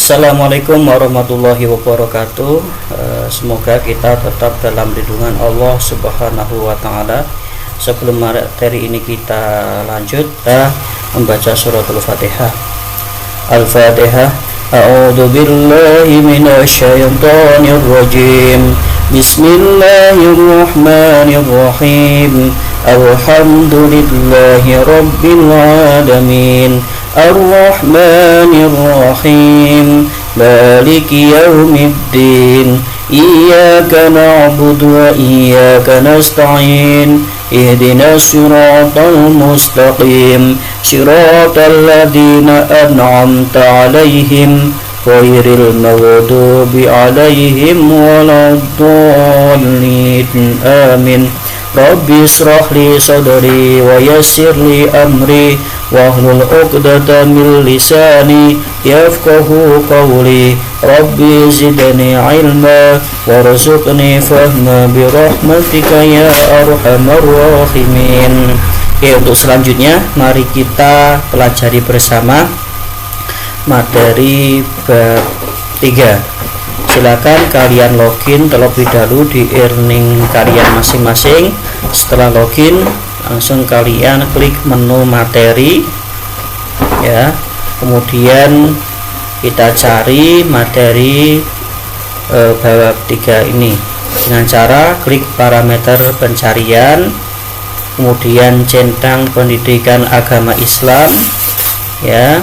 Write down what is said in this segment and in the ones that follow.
Assalamualaikum warahmatullahi wabarakatuh. Semoga kita tetap dalam lindungan Allah Subhanahu wa taala. Sebelum materi ini kita lanjut, kita membaca suratul Fatihah. Al-Fatihah. A'udzu billahi minasyaitonir rajim. Bismillahirrahmanirrahim. Alhamdulillahi rabbil alamin. Ar-Rahmanir-Rahim. Maliki yaumiddin. Iyyaka na'budu wa iyyaka nasta'in. Ihdinas siratal mustaqim. Siratal ladzina an'amta 'alaihim ghairil maghdubi 'alaihim waladdallin. Amin. Rabbi israh li sadri wa yassir li amri wahlul 'uqdatam min lisani yafqahu qawli. Rabbi zidni ilma warzuqni fahma bi rahmatika ya arhamar rahimin. Oke, untuk selanjutnya mari kita pelajari bersama materi bab 3. Silakan kalian login terlebih dahulu di earning kalian masing-masing. Setelah login, langsung kalian klik menu materi ya. Kemudian kita cari materi bab 3 ini dengan cara klik parameter pencarian, kemudian centang pendidikan agama Islam ya.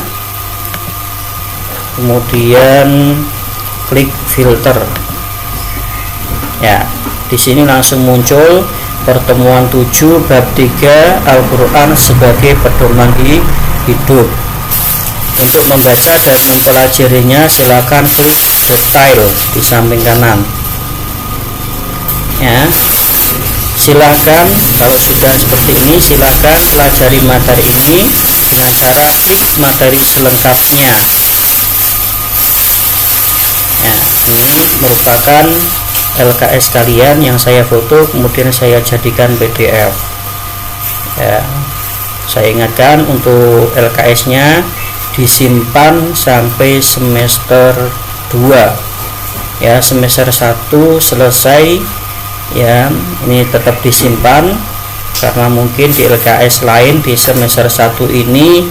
Kemudian klik filter ya. Di sini langsung muncul pertemuan 7 bab 3 Al-Quran sebagai pedoman hidup. Untuk membaca dan mempelajarinya silakan klik detail di samping kanan ya. Silakan kalau sudah seperti ini, silakan pelajari materi ini dengan cara klik materi selengkapnya. Nah, ini merupakan LKS kalian yang saya foto kemudian saya jadikan PDF ya. Saya ingatkan untuk LKS nya disimpan sampai semester 2 ya. Semester 1 selesai ya, ini tetap disimpan karena mungkin di LKS lain di semester 1 ini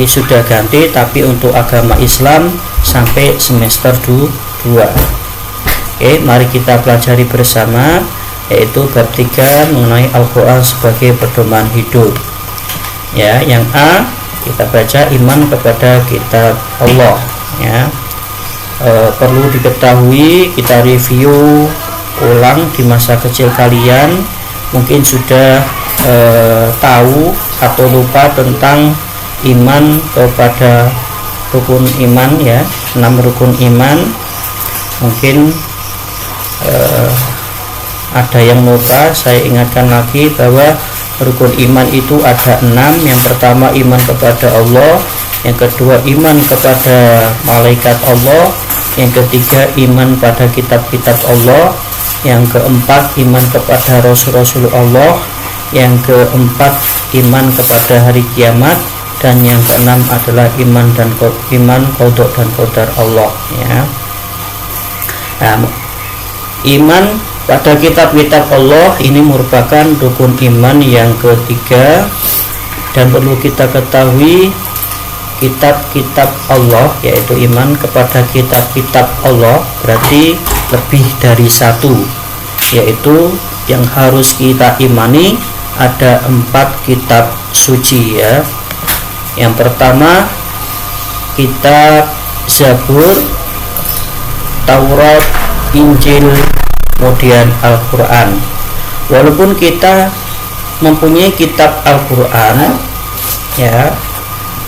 sudah ganti, tapi untuk agama Islam sampai semester 2. Oke, mari kita pelajari bersama, yaitu bab 3 mengenai Al-Quran sebagai pedoman hidup ya. Yang A, kita baca iman kepada kitab Allah ya. Perlu diketahui, kita review ulang di masa kecil kalian mungkin sudah tahu atau lupa tentang iman kepada rukun iman ya, 6 rukun iman. Mungkin ada yang lupa, saya ingatkan lagi bahwa rukun iman itu ada 6. Yang pertama iman kepada Allah, yang kedua iman kepada malaikat Allah, yang ketiga iman pada kitab-kitab Allah, yang keempat iman kepada rasul-rasul Allah, yang keempat iman kepada hari kiamat, dan yang keenam adalah iman qada dan qadar Allah ya. Nah, iman pada kitab-kitab Allah ini merupakan rukun iman yang ketiga, dan perlu kita ketahui kitab-kitab Allah, yaitu iman kepada kitab-kitab Allah berarti lebih dari satu, yaitu yang harus kita imani ada 4 kitab suci ya. Yang pertama kitab Zabur, Taurat, Injil, kemudian Al-Quran. Walaupun kita mempunyai kitab Al-Quran ya,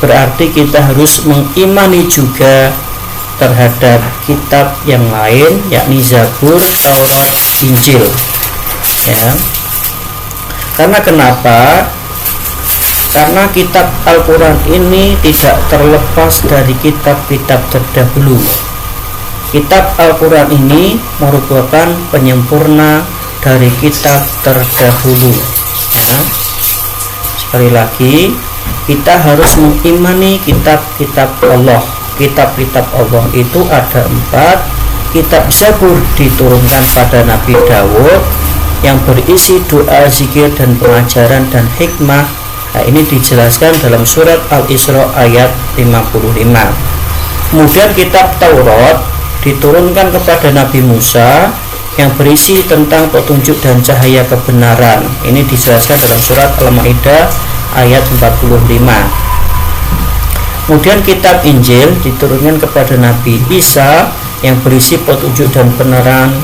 berarti kita harus mengimani juga terhadap kitab yang lain, yakni Zabur, Taurat, Injil ya. Karena kenapa? Karena kitab Al-Quran ini tidak terlepas dari kitab-kitab terdahulu. Kitab Al-Quran ini merupakan penyempurna dari kitab terdahulu ya. Sekali lagi, kita harus mengimani kitab-kitab Allah kitab-kitab Allah itu ada 4. Kitab Zabur diturunkan pada Nabi Daud yang berisi doa, zikir, dan pengajaran dan hikmah. Nah, ini dijelaskan dalam surat Al-Isra ayat 55. Kemudian kitab Taurat diturunkan kepada Nabi Musa yang berisi tentang petunjuk dan cahaya kebenaran. Ini dijelaskan dalam surat Al-Maidah ayat 45. Kemudian kitab Injil diturunkan kepada Nabi Isa yang berisi petunjuk dan kebenaran.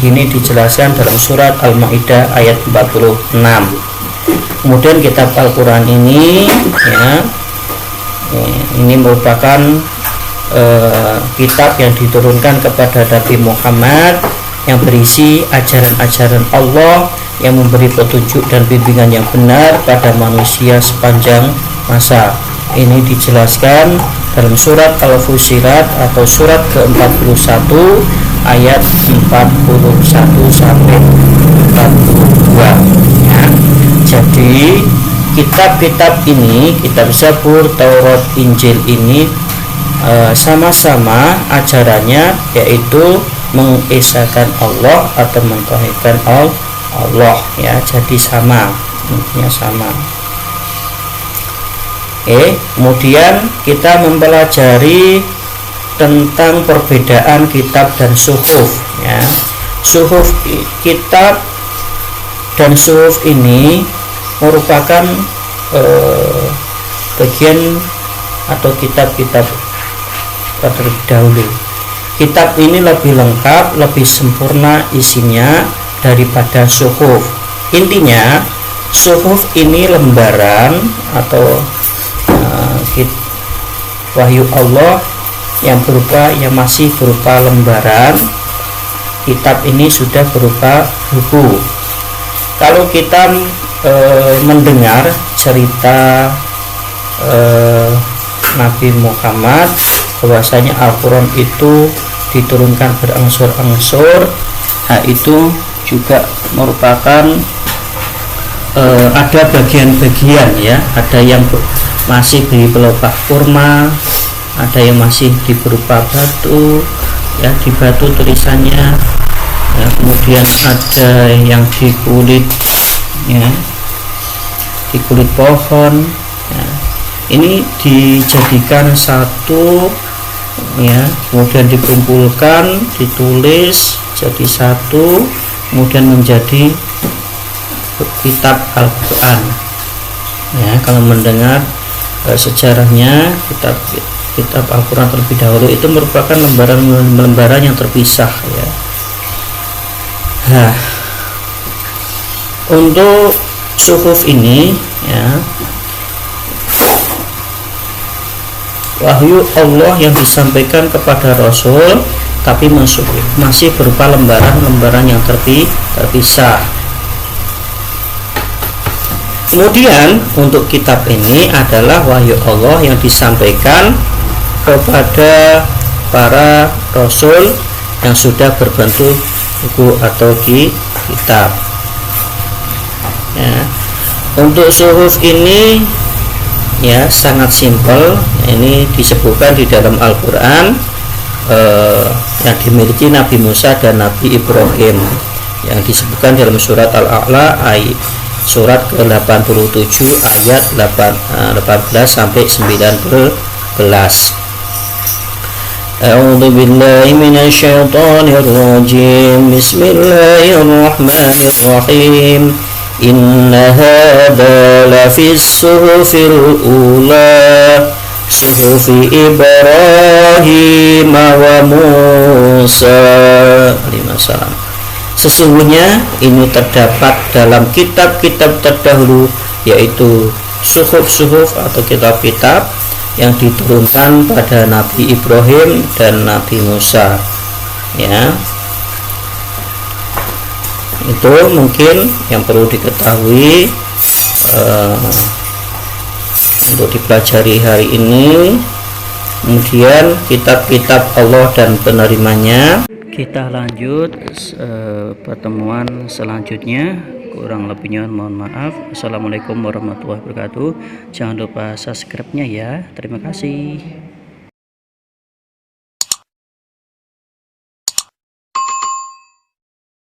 Ini dijelaskan dalam surat Al-Maidah ayat 46. Kemudian kitab Al-Quran ini ini merupakan kitab yang diturunkan kepada Nabi Muhammad yang berisi ajaran-ajaran Allah yang memberi petunjuk dan bimbingan yang benar pada manusia sepanjang masa. Ini dijelaskan dalam surat Al-Fusilat atau surat ke-41 ayat 41 sampai 42. Ya. Jadi kitab-kitab ini, kitab Zabur, Taurat, Injil ini sama-sama ajarannya yaitu mengesahkan Allah atau mentauhidkan Allah, ya. Jadi sama, intinya sama. Kemudian kita mempelajari tentang perbedaan kitab dan suhuf, ya. Suhuf, kitab dan suhuf ini merupakan bagian atau kitab-kitab terlebih dahulu. Kitab ini lebih lengkap, lebih sempurna isinya daripada suhuf. Intinya suhuf ini lembaran atau wahyu Allah yang masih berupa lembaran. Kitab ini sudah berupa buku. Kalau kita mendengar cerita Nabi Muhammad bahwasanya Al-Quran itu diturunkan berangsur-angsur, itu juga merupakan ada bagian-bagian, ya. Ada yang masih di pelepah kurma, ada yang masih di berupa batu, ya, di batu tulisannya, ya. Kemudian ada yang di kulit, ya, di kulit pohon, ya. Ini dijadikan satu, ya, kemudian dikumpulkan, ditulis jadi satu, kemudian menjadi kitab Al-Quran, ya. Kalau mendengar sejarahnya kitab Al-Quran terlebih dahulu itu merupakan lembaran yang terpisah, ya. Nah, untuk suhuf ini, ya, wahyu Allah yang disampaikan kepada Rasul tapi masih berupa lembaran-lembaran yang terpisah. Kemudian untuk kitab ini adalah wahyu Allah yang disampaikan kepada para rasul yang sudah berbentuk buku atau kitab, ya. Untuk suhuf ini, ya, sangat simpel. Ini disebutkan di dalam Al-Quran yang dimiliki Nabi Musa dan Nabi Ibrahim, yang disebutkan dalam surat Al-A'la surat ke-87 ayat 18 sampai 19. A'udzu billahi minasyaitonir rajim. Bismillahirrahmanirrahim. Inna hadza lafis suhufil ula suhufi Ibrahim wa Musa alaihissalam. Sesungguhnya ini terdapat dalam kitab-kitab terdahulu, yaitu suhuf-suhuf atau kitab-kitab yang diturunkan pada Nabi Ibrahim dan Nabi Musa, ya. Itu mungkin yang perlu diketahui untuk dipelajari hari ini. Kemudian kitab-kitab Allah dan penerimanya. Kita lanjut pertemuan selanjutnya. Kurang lebihnya mohon maaf. Assalamualaikum warahmatullahi wabarakatuh. Jangan lupa subscribe-nya, ya. Terima kasih.